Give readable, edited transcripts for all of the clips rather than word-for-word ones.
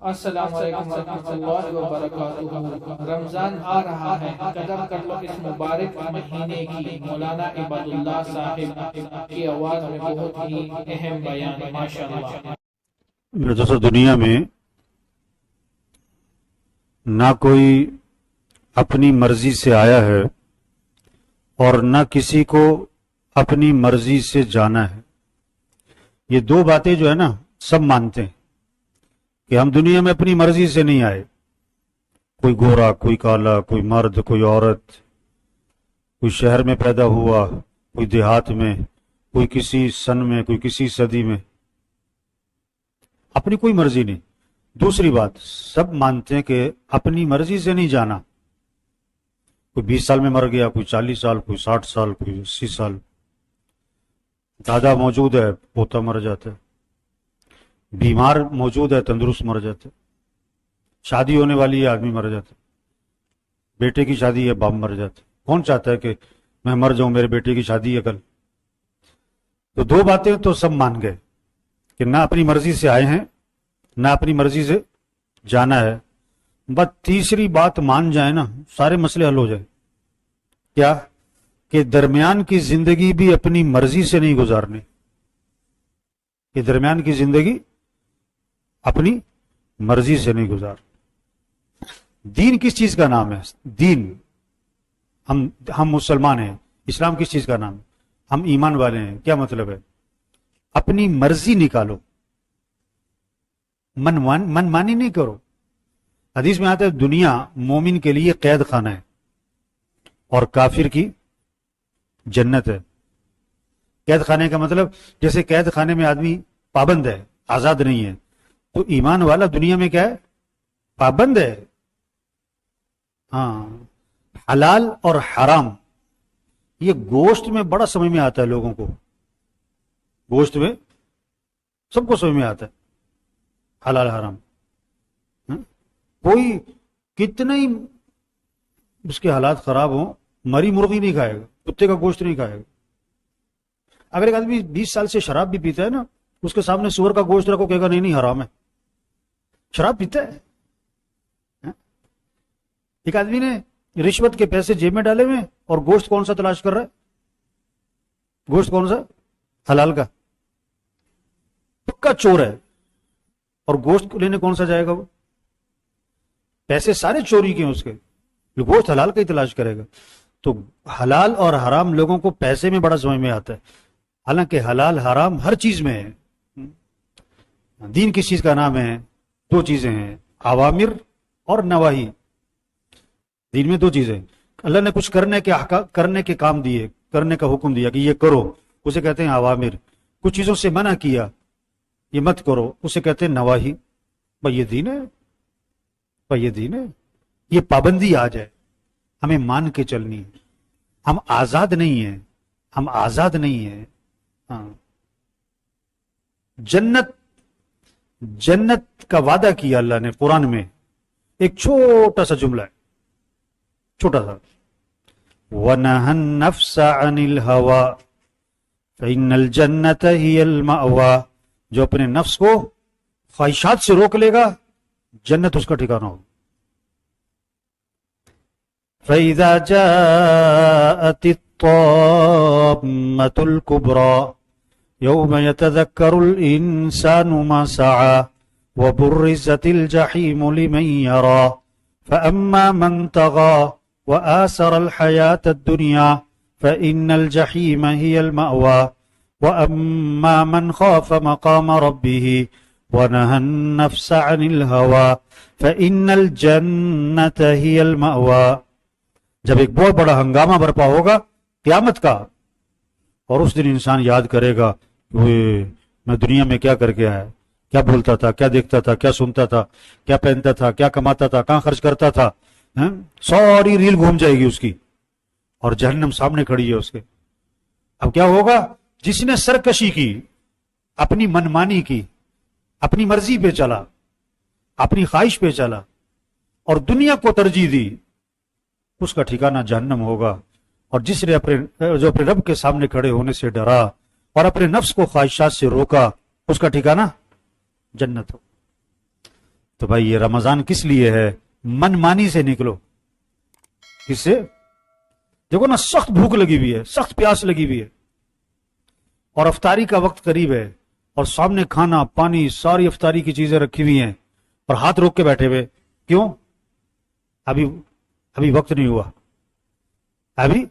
السلام علیکم ورحمۃ اللہ وبرکاتہ۔ رمضان آ رہا ہے، قدر کر لو اس مبارک مہینے کی۔ مولانا عباد اللہ صاحب کی آواز میں بہت ہی اہم بیان، ماشاءاللہ۔ میرے دوستو، دنیا میں نہ کوئی اپنی مرضی سے آیا ہے اور نہ کسی کو اپنی مرضی سے جانا ہے۔ یہ دو باتیں جو ہے نا سب مانتے ہیں کہ ہم دنیا میں اپنی مرضی سے نہیں آئے۔ کوئی گورا، کوئی کالا، کوئی مرد، کوئی عورت، کوئی شہر میں پیدا ہوا، کوئی دیہات میں، کوئی کسی سن میں، کوئی کسی صدی میں، اپنی کوئی مرضی نہیں۔ دوسری بات، سب مانتے ہیں کہ اپنی مرضی سے نہیں جانا۔ کوئی 20 سال میں مر گیا، کوئی 40 سال، کوئی 60 سال، کوئی 80 سال۔ دادا موجود ہے، پوتا مر جاتا ہے۔ بیمار موجود ہے، تندرست مر جاتا ہے۔ شادی ہونے والی ہے، آدمی مر جاتا ہے۔ بیٹے کی شادی ہے، باپ مر جاتا ہے۔ کون چاہتا ہے کہ میں مر جاؤں، میرے بیٹے کی شادی ہے کل؟ تو دو باتیں تو سب مان گئے کہ نہ اپنی مرضی سے آئے ہیں، نہ اپنی مرضی سے جانا ہے۔ بس تیسری بات مان جائے نا، سارے مسئلے حل ہو جائے۔ کیا؟ کہ درمیان کی زندگی بھی اپنی مرضی سے نہیں گزارنی۔ کہ درمیان کی زندگی اپنی مرضی سے نہیں گزار۔ دین کس چیز کا نام ہے؟ دین، ہم مسلمان ہیں۔ اسلام کس چیز کا نام ہے؟ ہم ایمان والے ہیں۔ کیا مطلب ہے؟ اپنی مرضی نکالو، من مانی نہیں کرو۔ حدیث میں آتا ہے دنیا مومن کے لیے قید خانہ ہے اور کافر کی جنت ہے۔ قید خانے کا مطلب جیسے قید خانے میں آدمی پابند ہے، آزاد نہیں ہے، تو ایمان والا دنیا میں کیا ہے؟ پابند ہے۔ ہاں، حلال اور حرام، یہ گوشت میں بڑا سمجھ میں آتا ہے لوگوں کو۔ گوشت میں سب کو سمجھ میں آتا ہے حلال حرام۔ کوئی کتنے ہی اس کے حالات خراب ہوں، مری مرغی نہیں کھائے گا، کتے کا گوشت نہیں کھائے گا۔ اگر ایک آدمی 20 سال سے شراب بھی پیتا ہے نا، اس کے سامنے سور کا گوشت رکھو، کہے گا نہیں حرام ہے، شراب پیتا ہے۔ ایک آدمی نے رشوت کے پیسے جیب میں ڈالے ہوئے اور گوشت کون سا تلاش کر رہا ہے؟ گوشت کون سا؟ حلال کا۔ پکا چور ہے، اور گوشت لینے کون سا جائے گا؟ وہ پیسے سارے چوری کے ہیں اس کے، گوشت حلال کا ہی تلاش کرے گا۔ تو حلال اور حرام لوگوں کو پیسے میں بڑا سمجھ میں آتا ہے، حالانکہ حلال حرام ہر چیز میں ہے۔ دین کس چیز کا نام ہے؟ دو چیزیں ہیں، اوامر اور نواہی۔ دین میں دو چیزیں، اللہ نے کچھ کرنے کے کام دیے، کرنے کا حکم دیا کہ یہ کرو، اسے کہتے ہیں اوامر۔ کچھ چیزوں سے منع کیا، یہ مت کرو، اسے کہتے ہیں نواہی۔ بھائی یہ دین ہے، بھائی یہ دین ہے۔ یہ پابندی آ جائے، ہمیں مان کے چلنی ہے۔ ہم آزاد نہیں ہیں، ہم آزاد نہیں ہیں۔ ہاں، جنت کا وعدہ کیا اللہ نے قرآن میں، ایک چھوٹا سا جملہ ہے، چھوٹا سا، وَنَهَى النَّفْسَ عَنِ الْهَوَىٰ فَإِنَّ الْجَنَّةَ هِيَ الْمَأْوَىٰ۔ جو اپنے نفس کو خواہشات سے روک لے گا، جنت اس کا ٹھکانہ ہو۔ فَإِذَا جَاءَتِ الطَّامَّةُ الْكُبْرَىٰ يَوْمَ يَتَذَكَّرُ الْإِنسَانُ مَا سَعَىٰ وَبُرِّزَتِ الْجَحِيمُ لِمَن يَرَىٰ فَأَمَّا مَن طَغَىٰ وَآثَرَ الْحَيَاةَ الدُّنْيَا فَإِنَّ الْجَحِيمَ هِيَ الْمَأْوَىٰ وَأَمَّا مَنْ خَافَ مَقَامَ رَبِّهِ وَنَهَى النَّفْسَ عَنِ الْهَوَىٰ فَإِنَّ الْجَنَّةَ هِيَ الْمَأْوَىٰ۔ جب ایک بہت بڑا ہنگامہ برپا ہوگا قیامت کا، اور اس دن انسان یاد کرے گا کہ میں دنیا میں کیا کر کے آیا، کیا بولتا تھا، کیا دیکھتا تھا، کیا سنتا تھا، کیا پہنتا تھا، کیا کماتا تھا، کہاں خرچ کرتا تھا۔ ساری ریل گھوم جائے گی اس کی، اور جہنم سامنے کھڑی ہے اس کے۔ اب کیا ہوگا؟ جس نے سرکشی کی، اپنی منمانی کی، اپنی مرضی پہ چلا، اپنی خواہش پہ چلا اور دنیا کو ترجیح دی، اس کا ٹھکانہ جہنم ہوگا۔ اور جس نے جو اپنے رب کے سامنے کھڑے ہونے سے ڈرا اور اپنے نفس کو خواہشات سے روکا، اس کا ٹھکانہ جنت ہو۔ تو بھائی یہ رمضان کس لیے ہے؟ من مانی سے نکلو. کس سے؟ دیکھو نا، سخت بھوک لگی ہوئی ہے، سخت پیاس لگی ہوئی ہے، اور افطاری کا وقت قریب ہے، اور سامنے کھانا پانی ساری افطاری کی چیزیں رکھی ہوئی ہیں، اور ہاتھ روک کے بیٹھے ہوئے. کیوں؟ ابھی وقت نہیں ہوا، ابھی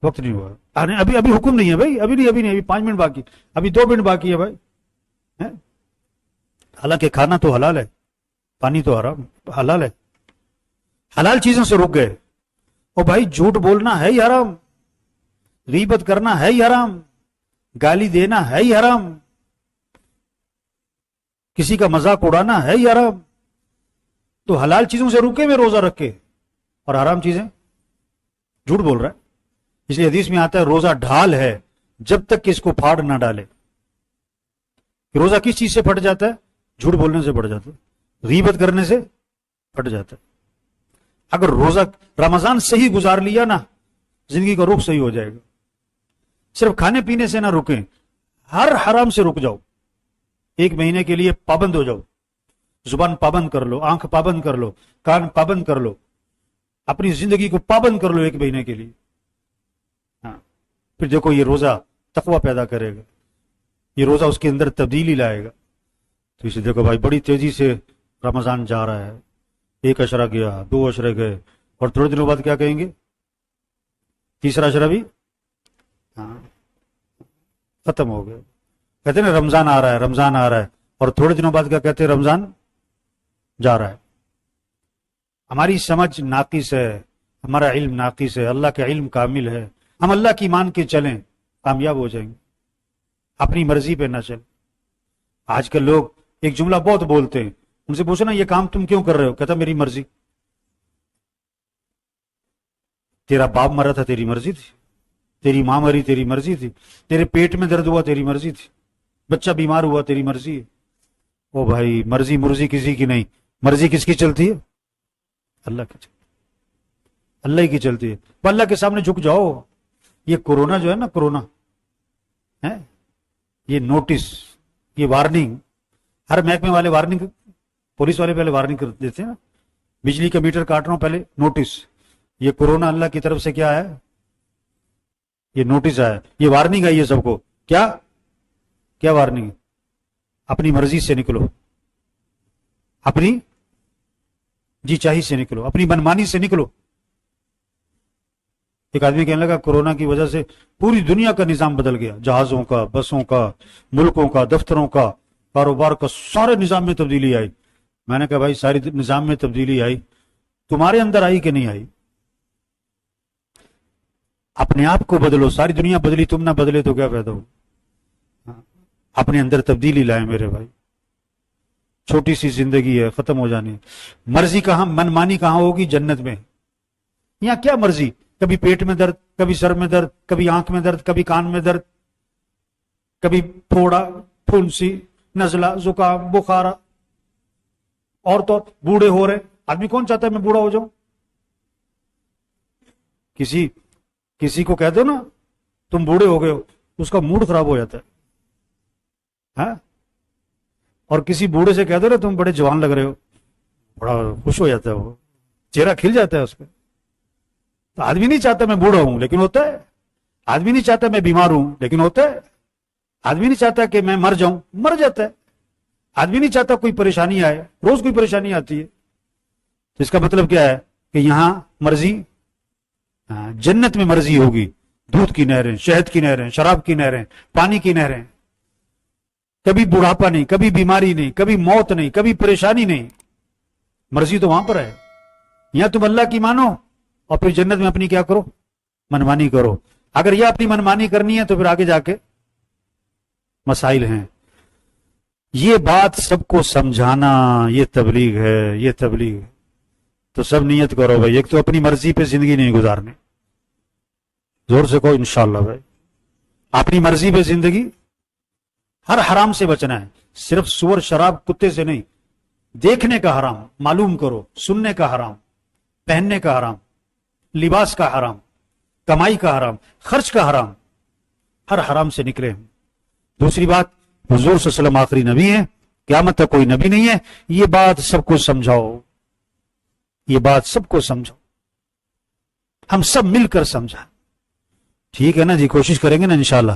وقت نہیں ہوا، ابھی حکم نہیں ہے بھائی، ابھی نہیں، ابھی 5 منٹ باقی، ابھی 2 منٹ باقی ہے بھائی. حالانکہ کھانا تو حلال ہے، پانی تو حرام حلال ہے. حلال چیزوں سے رک گئے. اور بھائی جھوٹ بولنا ہے ہی حرام، غیبت کرنا ہے ہی حرام، گالی دینا ہے ہی حرام، کسی کا مذاق اڑانا ہے ہی حرام. تو حلال چیزوں سے رکے میں روزہ رکھ کے، اور حرام چیزیں جھوٹ بول رہا ہے. اس لیے حدیث میں آتا ہے روزہ ڈھال ہے جب تک کہ اس کو پھاڑ نہ ڈالے. روزہ کس چیز سے پھٹ جاتا ہے؟ جھوٹ بولنے سے پھٹ جاتا ہے، غیبت کرنے سے پھٹ جاتا ہے. اگر روزہ رمضان صحیح گزار لیا نا، زندگی کا رخ صحیح ہو جائے گا. صرف کھانے پینے سے نہ رکیں، ہر حرام سے رک جاؤ. 1 مہینے کے لیے پابند ہو جاؤ، زبان پابند کر لو، آنکھ پابند کر لو، کان پابند کر لو، اپنی زندگی کو پابند کر لو 1 مہینے کے لیے. ہاں، پھر دیکھو یہ روزہ تقویٰ پیدا کرے گا، یہ روزہ اس کے اندر تبدیلی لائے گا. تو اسے دیکھو بھائی بڑی تیزی سے رمضان جا رہا ہے. 1 عشرہ گیا، 2 عشرے گئے، اور تھوڑے دنوں بعد کیا کہیں گے؟ 3 عشرہ بھی ختم ہو گیا. کہتے ہیں نا رمضان آ رہا ہے، رمضان آ رہا ہے، اور تھوڑے دنوں بعد کیا کہتے ہیں؟ رمضان جا رہا ہے. ہماری سمجھ ناقص ہے، ہمارا علم ناقص ہے، اللہ کا علم کامل ہے. ہم اللہ کی مان کے چلیں، کامیاب ہو جائیں گے. اپنی مرضی پہ نہ چلیں. آج کل لوگ ایک جملہ بہت بولتے ہیں، ان سے پوچھو نا یہ کام تم کیوں کر رہے ہو؟ کہتا میری مرضی. تیرا باپ مرا تھا، تیری مرضی تھی. تیری ماں مری، تیری مرضی تھی. تیرے پیٹ میں درد ہوا، تیری مرضی تھی. بچہ بیمار ہوا، تیری مرضی ہے. او بھائی مرضی کسی کی نہیں. مرضی کس کی چلتی ہے؟ اللہ کی. اللہ ہی کی چلتی ہے. تو اللہ کے سامنے جھک جاؤ. یہ کورونا جو ہے نا، کورونا ہے، یہ نوٹس، یہ وارننگ، ہر محکمے والے وارننگ، پولیس والے پہلے وارننگ کر دیتے ہیں نا، بجلی کا میٹر کاٹ رہا ہوں پہلے نوٹس. یہ کورونا اللہ کی طرف سے کیا ہے؟ یہ نوٹس آیا، یہ وارننگ آئی ہے سب کو. کیا وارننگ؟ اپنی مرضی سے نکلو، اپنی جی چاہی سے نکلو، اپنی منمانی سے نکلو. ایک آدمی کہنے لگا کورونا کی وجہ سے پوری دنیا کا نظام بدل گیا، جہازوں کا، بسوں کا، ملکوں کا، دفتروں کا، کاروبار کا، سارے نظام میں تبدیلی آئی. میں نے کہا بھائی ساری نظام میں تبدیلی آئی، تمہارے اندر آئی کہ نہیں آئی؟ اپنے آپ کو بدلو. ساری دنیا بدلی، تم نہ بدلے تو کیا فائدہ ہو؟ اپنے اندر تبدیلی لائے میرے بھائی. چھوٹی سی زندگی ہے، ختم ہو جانی. مرضی کہاں، من مانی کہاں ہوگی؟ جنت میں. یہاں کیا مرضی؟ کبھی پیٹ میں درد، کبھی سر میں درد، کبھی آنکھ میں درد، کبھی کان میں درد، کبھی پھوڑا، پھنسی، نزلہ، زکام، بخار. اور تو بوڑھے ہو رہے. آدمی کون چاہتا ہے میں بوڑھا ہو جاؤں؟ کسی کو کہہ دو نا تم بوڑھے ہو گئے ہو، اس کا موڈ خراب ہو جاتا ہے. ہاں، اور کسی بوڑھے سے کہہ دو نا تم بڑے جوان لگ رہے ہو، بڑا خوش ہو جاتا ہے، وہ چہرہ کھل جاتا ہے اس کا. تو آدمی نہیں چاہتا میں بوڑھا ہوں، لیکن ہوتا ہے. آدمی نہیں چاہتا میں بیمار ہوں، لیکن ہوتا ہے. آدمی نہیں چاہتا کہ میں مر جاؤں، مر جاتا ہے. آدمی نہیں چاہتا کوئی پریشانی آئے، روز کوئی پریشانی آتی ہے. تو اس کا مطلب کیا ہے کہ یہاں مرضی، جنت میں مرضی ہوگی. دودھ کی نہریں، شہد کی نہریں، شراب کی نہریں، پانی کی نہریں. کبھی بڑھاپا نہیں، کبھی بیماری نہیں، کبھی موت نہیں، کبھی پریشانی نہیں. مرضی تو وہاں پر ہے. یہاں تم اللہ کی مانو اور پھر جنت میں اپنی کیا کرو؟ منمانی کرو. اگر یہ اپنی منمانی کرنی ہے تو پھر آگے جا کے مسائل ہیں. یہ بات سب کو سمجھانا یہ تبلیغ ہے، یہ تبلیغ ہے. تو سب نیت کرو بھائی، ایک تو اپنی مرضی پہ زندگی نہیں گزارنے. زور سے کہو انشاءاللہ بھائی. اپنی مرضی پہ زندگی، ہر حرام سے بچنا ہے. صرف سور، شراب، کتے سے نہیں. دیکھنے کا حرام معلوم کرو، سننے کا حرام، پہننے کا حرام، لباس کا حرام، کمائی کا حرام، خرچ کا حرام. ہر حرام سے نکلے. دوسری بات، حضور صلی اللہ علیہ وسلم آخری نبی ہیں قیامت تک کوئی نبی نہیں ہے. یہ بات سب کو سمجھاؤ, یہ بات سب کو سمجھاؤ, ہم سب مل کر سمجھا. ٹھیک ہے نا جی, کوشش کریں گے نا انشاءاللہ.